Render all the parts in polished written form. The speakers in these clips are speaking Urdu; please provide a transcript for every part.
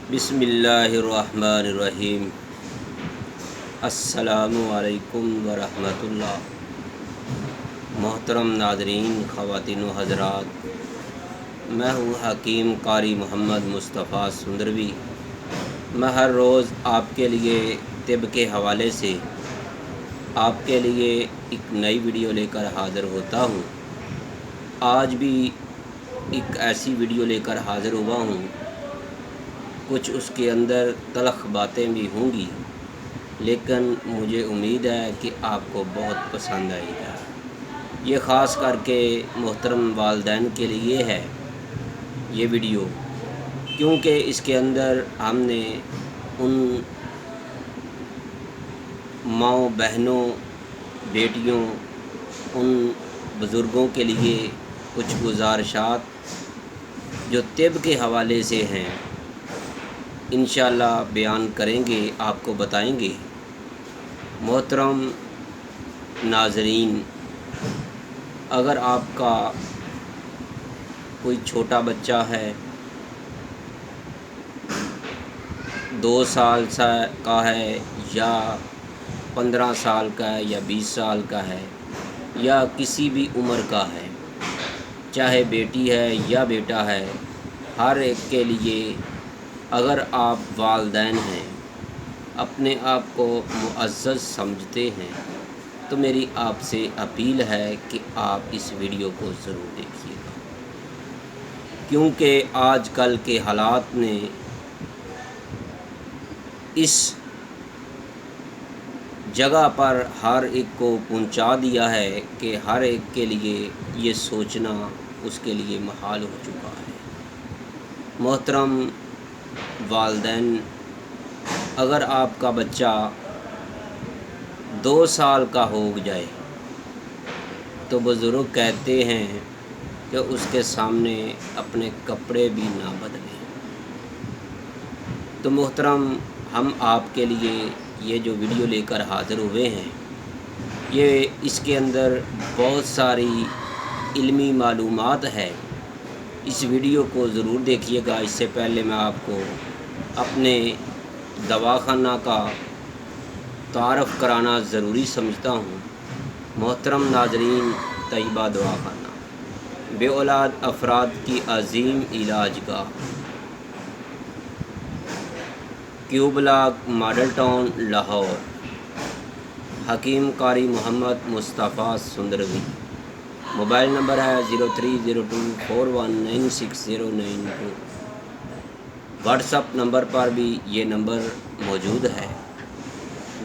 بسم اللہ الرحمن الرحیم۔ السلام علیکم ورحمۃ اللہ۔ محترم ناظرین، خواتین و حضرات، میں ہوں حکیم قاری محمد مصطفیٰ سندروی۔ میں ہر روز آپ کے لیے طب کے حوالے سے آپ کے لیے ایک نئی ویڈیو لے کر حاضر ہوتا ہوں۔ آج بھی ایک ایسی ویڈیو لے کر حاضر ہوا ہوں، کچھ اس کے اندر تلخ باتیں بھی ہوں گی، لیکن مجھے امید ہے کہ آپ کو بہت پسند آئے گا۔ یہ خاص کر کے محترم والدین کے لیے ہے یہ ویڈیو، کیونکہ اس کے اندر ہم نے ان ماؤں، بہنوں، بیٹیوں، ان بزرگوں کے لیے کچھ گزارشات جو طب کے حوالے سے ہیں انشاءاللہ بیان کریں گے، آپ کو بتائیں گے۔ محترم ناظرین، اگر آپ کا کوئی چھوٹا بچہ ہے، 2 سال کا ہے یا 15 سال کا ہے یا 20 سال کا ہے یا کسی بھی عمر کا ہے، چاہے بیٹی ہے یا بیٹا ہے، ہر ایک کے لیے اگر آپ والدین ہیں، اپنے آپ کو معزز سمجھتے ہیں، تو میری آپ سے اپیل ہے کہ آپ اس ویڈیو کو ضرور دیکھیے گا، کیونکہ آج کل کے حالات نے اس جگہ پر ہر ایک کو پہنچا دیا ہے کہ ہر ایک کے لیے یہ سوچنا اس کے لیے محال ہو چکا ہے۔ محترم والدین، اگر آپ کا بچہ 2 سال کا ہو جائے تو بزرگ کہتے ہیں کہ اس کے سامنے اپنے کپڑے بھی نہ بدلیں۔ تو محترم، ہم آپ کے لیے یہ جو ویڈیو لے کر حاضر ہوئے ہیں، یہ اس کے اندر بہت ساری علمی معلومات ہے۔ اس ویڈیو کو ضرور دیکھیے گا۔ اس سے پہلے میں آپ کو اپنے دواخانہ کا تعارف کرانا ضروری سمجھتا ہوں۔ محترم ناظرین، طیبہ دواخانہ بے اولاد افراد کی عظیم علاج گاہ، کیو بلاک، ماڈل ٹاؤن، لاہور۔ حکیم قاری محمد مصطفیٰ سندروی۔ موبائل نمبر ہے 0302419692۔ واٹس اپ نمبر پر بھی یہ نمبر موجود ہے۔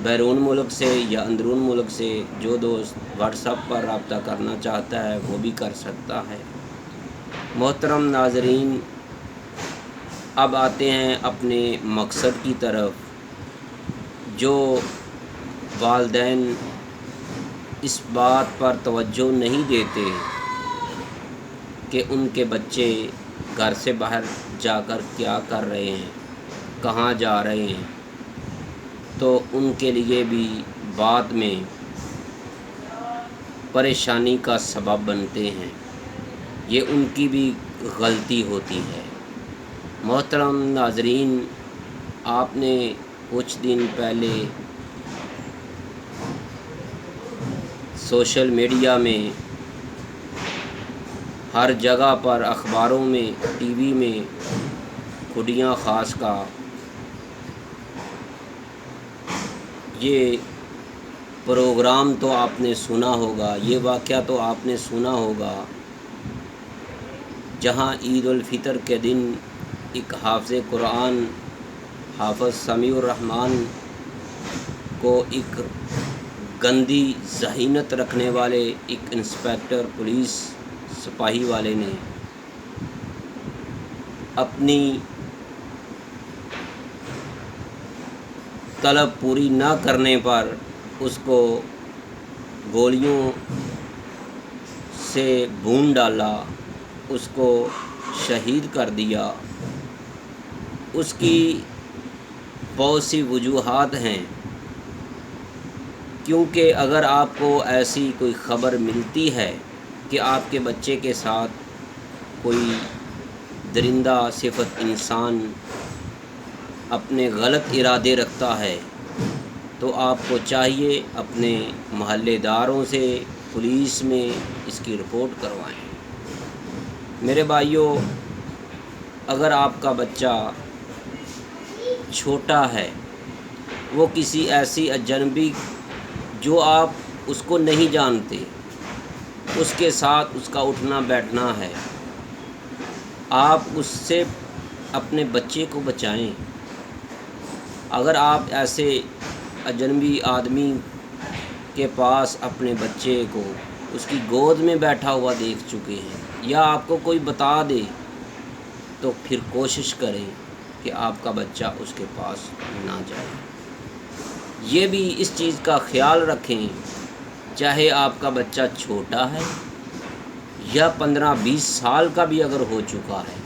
بیرون ملک سے یا اندرون ملک سے جو دوست واٹس اپ پر رابطہ کرنا چاہتا ہے وہ بھی کر سکتا ہے۔ محترم ناظرین، اب آتے ہیں اپنے مقصد کی طرف۔ جو والدین اس بات پر توجہ نہیں دیتے کہ ان کے بچے گھر سے باہر جا کر کیا کر رہے ہیں، کہاں جا رہے ہیں، تو ان کے لیے بھی بعد میں پریشانی کا سبب بنتے ہیں۔ یہ ان کی بھی غلطی ہوتی ہے۔ محترم ناظرین، آپ نے کچھ دن پہلے سوشل میڈیا میں ہر جگہ پر، اخباروں میں، ٹی وی میں، خڈیاں خاص کا یہ پروگرام تو آپ نے سنا ہوگا، یہ واقعہ تو آپ نے سنا ہوگا، جہاں عید الفطر کے دن ایک حافظ قرآن، حافظ سمیع الرحمن کو ایک گندی ذہنیت رکھنے والے ایک انسپکٹر پولیس سپاہی والے نے اپنی طلب پوری نہ کرنے پر اس کو گولیوں سے بھون ڈالا، اس کو شہید کر دیا۔ اس کی بہت سی وجوہات ہیں، کیونکہ اگر آپ کو ایسی کوئی خبر ملتی ہے کہ آپ کے بچے کے ساتھ کوئی درندہ صفت انسان اپنے غلط ارادے رکھتا ہے تو آپ کو چاہیے اپنے محلے داروں سے پولیس میں اس کی رپورٹ کروائیں۔ میرے بھائیوں، اگر آپ کا بچہ چھوٹا ہے، وہ کسی ایسی اجنبی جو آپ اس کو نہیں جانتے اس کے ساتھ اس کا اٹھنا بیٹھنا ہے، آپ اس سے اپنے بچے کو بچائیں۔ اگر آپ ایسے اجنبی آدمی کے پاس اپنے بچے کو اس کی گود میں بیٹھا ہوا دیکھ چکے ہیں یا آپ کو کوئی بتا دے تو پھر کوشش کریں کہ آپ کا بچہ اس کے پاس نہ جائے۔ یہ بھی اس چیز کا خیال رکھیں، چاہے آپ کا بچہ چھوٹا ہے یا 15-20 سال کا بھی اگر ہو چکا ہے،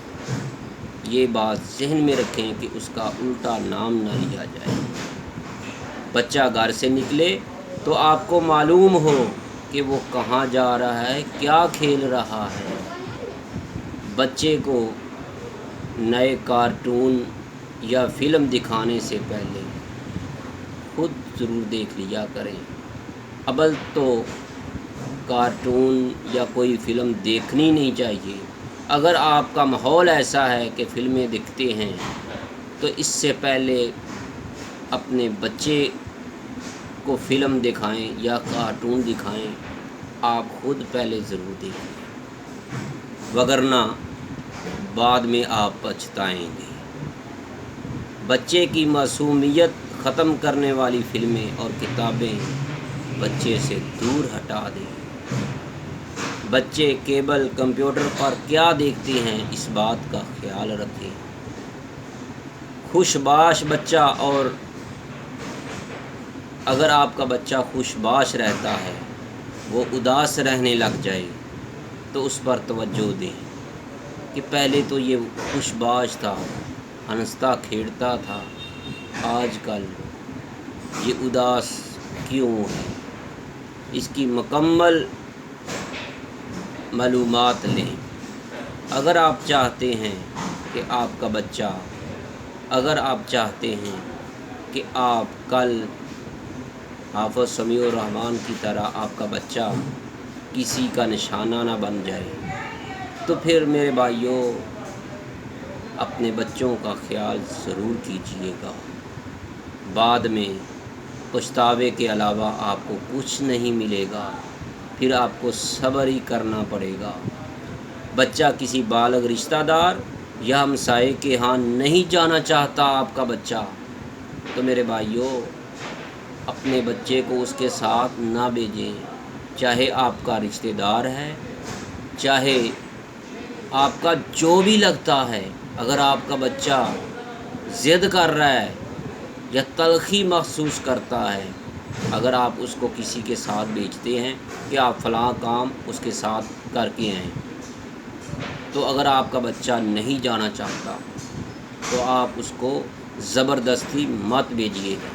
یہ بات ذہن میں رکھیں کہ اس کا الٹا نام نہ لیا جائے۔ بچہ گھر سے نکلے تو آپ کو معلوم ہو کہ وہ کہاں جا رہا ہے، کیا کھیل رہا ہے۔ بچے کو نئے کارٹون یا فلم دکھانے سے پہلے خود ضرور دیکھ لیا کریں۔ اول تو کارٹون یا کوئی فلم دیکھنی نہیں چاہیے۔ اگر آپ کا ماحول ایسا ہے کہ فلمیں دیکھتے ہیں تو اس سے پہلے اپنے بچے کو فلم دکھائیں یا کارٹون دکھائیں، آپ خود پہلے ضرور دیکھیں، وگرنہ بعد میں آپ پچھتائیں گے۔ بچے کی معصومیت ختم کرنے والی فلمیں اور کتابیں بچے سے دور ہٹا دیں۔ بچے کیبل کمپیوٹر پر کیا دیکھتے ہیں اس بات کا خیال رکھیں۔ خوش باش بچہ، اور اگر آپ کا بچہ خوش باش رہتا ہے، وہ اداس رہنے لگ جائے تو اس پر توجہ دیں کہ پہلے تو یہ خوش باش تھا، ہنستا کھیلتا تھا، آج کل یہ اداس کیوں ہے۔ اس کی مکمل معلومات لیں۔ اگر آپ چاہتے ہیں کہ آپ کا بچہ، اگر آپ چاہتے ہیں کہ آپ کل حافظ سمیع الرحمن کی طرح آپ کا بچہ کسی کا نشانہ نہ بن جائے، تو پھر میرے بھائیوں اپنے بچوں کا خیال ضرور کیجیے گا۔ بعد میں پچھتاوے کے علاوہ آپ کو کچھ نہیں ملے گا، پھر آپ کو صبر ہی کرنا پڑے گا۔ بچہ کسی بالغ رشتہ دار یا ہمسائے کے ہاں نہیں جانا چاہتا آپ کا بچہ، تو میرے بھائیوں اپنے بچے کو اس کے ساتھ نہ بھیجیں، چاہے آپ کا رشتہ دار ہے، چاہے آپ کا جو بھی لگتا ہے۔ اگر آپ کا بچہ ضد کر رہا ہے یا تلخی محسوس کرتا ہے، اگر آپ اس کو کسی کے ساتھ بھیجتے ہیں کہ آپ فلاں کام اس کے ساتھ کر کے آئیں، تو اگر آپ کا بچہ نہیں جانا چاہتا تو آپ اس کو زبردستی مت بھیجیے گا۔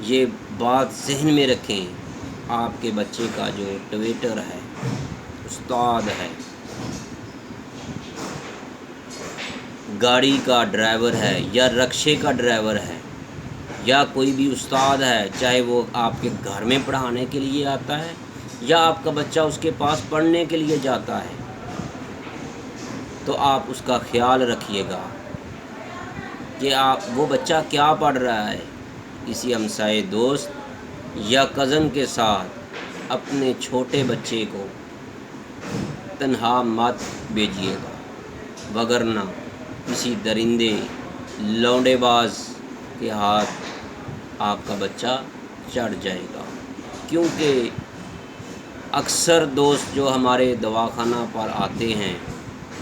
یہ بات ذہن میں رکھیں۔ آپ کے بچے کا جو ٹویٹر ہے، استاد ہے، گاڑی کا ڈرائیور ہے یا رکشے کا ڈرائیور ہے، یا کوئی بھی استاد ہے، چاہے وہ آپ کے گھر میں پڑھانے کے لیے آتا ہے یا آپ کا بچہ اس کے پاس پڑھنے کے لیے جاتا ہے، تو آپ اس کا خیال رکھیے گا کہ وہ بچہ کیا پڑھ رہا ہے۔ کسی ہمسائے دوست یا کزن کے ساتھ اپنے چھوٹے بچے کو تنہا مت بھیجیے گا، وگرنہ کسی درندے لونڈے باز کے ہاتھ آپ کا بچہ چڑھ جائے گا۔ کیونکہ اکثر دوست جو ہمارے دواخانہ پر آتے ہیں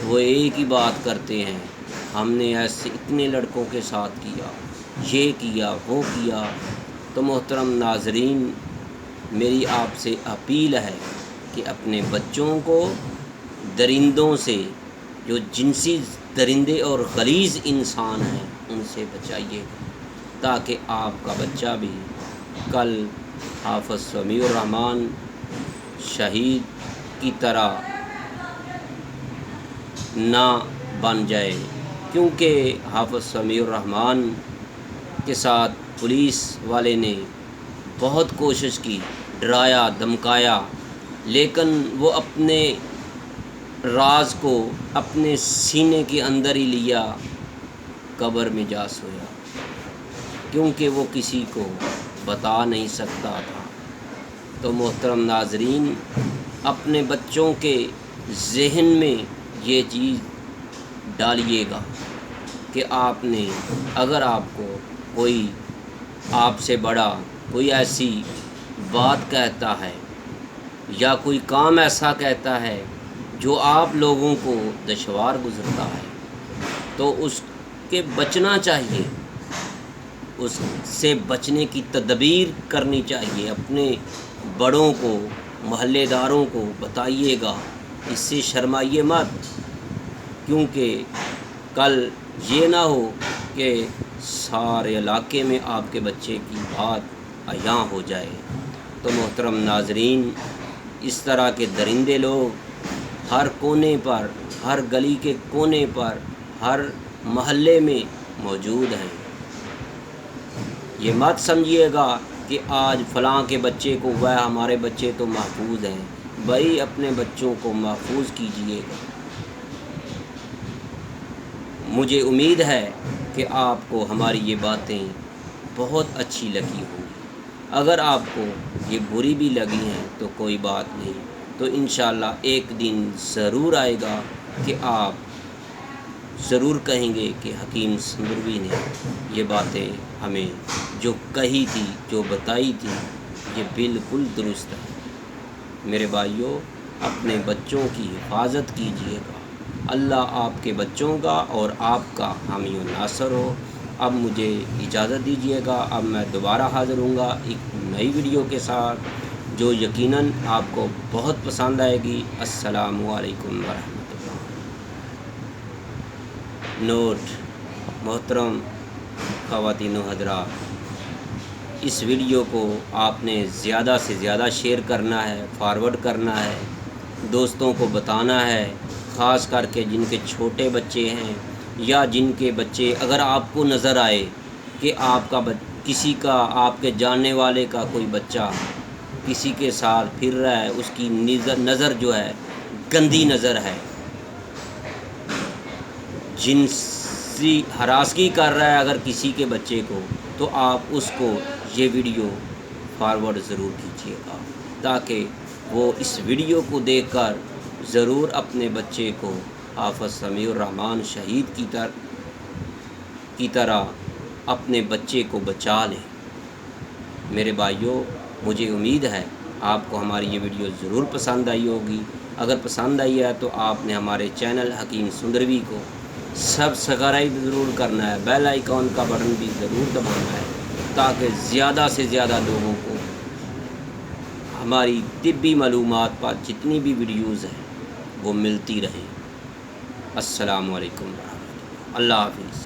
وہ ایک ہی بات کرتے ہیں، ہم نے ایسے اتنے لڑکوں کے ساتھ کیا، یہ کیا، وہ کیا۔ تو محترم ناظرین، میری آپ سے اپیل ہے کہ اپنے بچوں کو درندوں سے، جو جنسی درندے اور غلیظ انسان ہیں، ان سے بچائیے، تاکہ آپ کا بچہ بھی کل حافظ سمیع الرحمن شہید کی طرح نہ بن جائے۔ کیونکہ حافظ سمیع الرحمن کے ساتھ پولیس والے نے بہت کوشش کی، ڈرایا دھمکایا، لیکن وہ اپنے راز کو اپنے سینے کے اندر ہی لیا، قبر میں جا سویا، کیونکہ وہ کسی کو بتا نہیں سکتا تھا۔ تو محترم ناظرین، اپنے بچوں کے ذہن میں یہ چیز ڈالیے گا کہ آپ نے، اگر آپ کو کوئی آپ سے بڑا کوئی ایسی بات کہتا ہے یا کوئی کام ایسا کہتا ہے جو آپ لوگوں کو دشوار گزرتا ہے، تو اس کے بچنا چاہیے، اس سے بچنے کی تدبیر کرنی چاہیے۔ اپنے بڑوں کو، محلے داروں کو بتائیے گا، اس سے شرمائیے مت، کیونکہ کل یہ نہ ہو کہ سارے علاقے میں آپ کے بچے کی بات عیاں ہو جائے۔ تو محترم ناظرین، اس طرح کے درندے لوگ ہر کونے پر، ہر گلی کے کونے پر، ہر محلے میں موجود ہیں۔ یہ مت سمجھیے گا کہ آج فلاں کے بچے کو ہوا ہے، ہمارے بچے تو محفوظ ہیں۔ بھائی اپنے بچوں کو محفوظ کیجیے گا۔ مجھے امید ہے کہ آپ کو ہماری یہ باتیں بہت اچھی لگی ہوں گی۔ اگر آپ کو یہ بری بھی لگی ہیں تو کوئی بات نہیں، تو انشاءاللہ ایک دن ضرور آئے گا کہ آپ ضرور کہیں گے کہ حکیم سندھروی نے یہ باتیں ہمیں جو کہی تھی، جو بتائی تھی، یہ بالکل درست ہے۔ میرے بھائیوں، اپنے بچوں کی حفاظت کیجیے گا۔ اللہ آپ کے بچوں کا اور آپ کا حامی و ناصر ہو۔ اب مجھے اجازت دیجیے گا، اب میں دوبارہ حاضر ہوں گا ایک نئی ویڈیو کے ساتھ جو یقیناً آپ کو بہت پسند آئے گی۔ السلام علیکم ورحمۃ اللہ۔ نوٹ: محترم خواتین و حضرات، اس ویڈیو کو آپ نے زیادہ سے زیادہ شیئر کرنا ہے، فارورڈ کرنا ہے، دوستوں کو بتانا ہے، خاص کر کے جن کے چھوٹے بچے ہیں یا جن کے بچے، اگر آپ کو نظر آئے کہ آپ کا کسی کا، آپ کے جاننے والے کا کوئی بچہ کسی کے ساتھ پھر رہا ہے، اس کی نظر جو ہے گندی نظر ہے، جنسی ہراسگی کر رہا ہے اگر کسی کے بچے کو، تو آپ اس کو یہ ویڈیو فارورڈ ضرور کیجیے گا، تاکہ وہ اس ویڈیو کو دیکھ کر ضرور اپنے بچے کو حافظ سمیع الرحمن شہید کی طرح اپنے بچے کو بچا لیں۔ میرے بھائیوں، مجھے امید ہے آپ کو ہماری یہ ویڈیو ضرور پسند آئی ہوگی۔ اگر پسند آئی ہے تو آپ نے ہمارے چینل حکیم سندھروی کو سبسکرائب ضرور کرنا ہے، بیل آئیکن کا بٹن بھی ضرور دبانا ہے، تاکہ زیادہ سے زیادہ لوگوں کو ہماری طبی معلومات پر جتنی بھی ویڈیوز ہیں وہ ملتی رہیں۔ السلام علیکم ورحمۃ اللہ۔ اللہ حافظ۔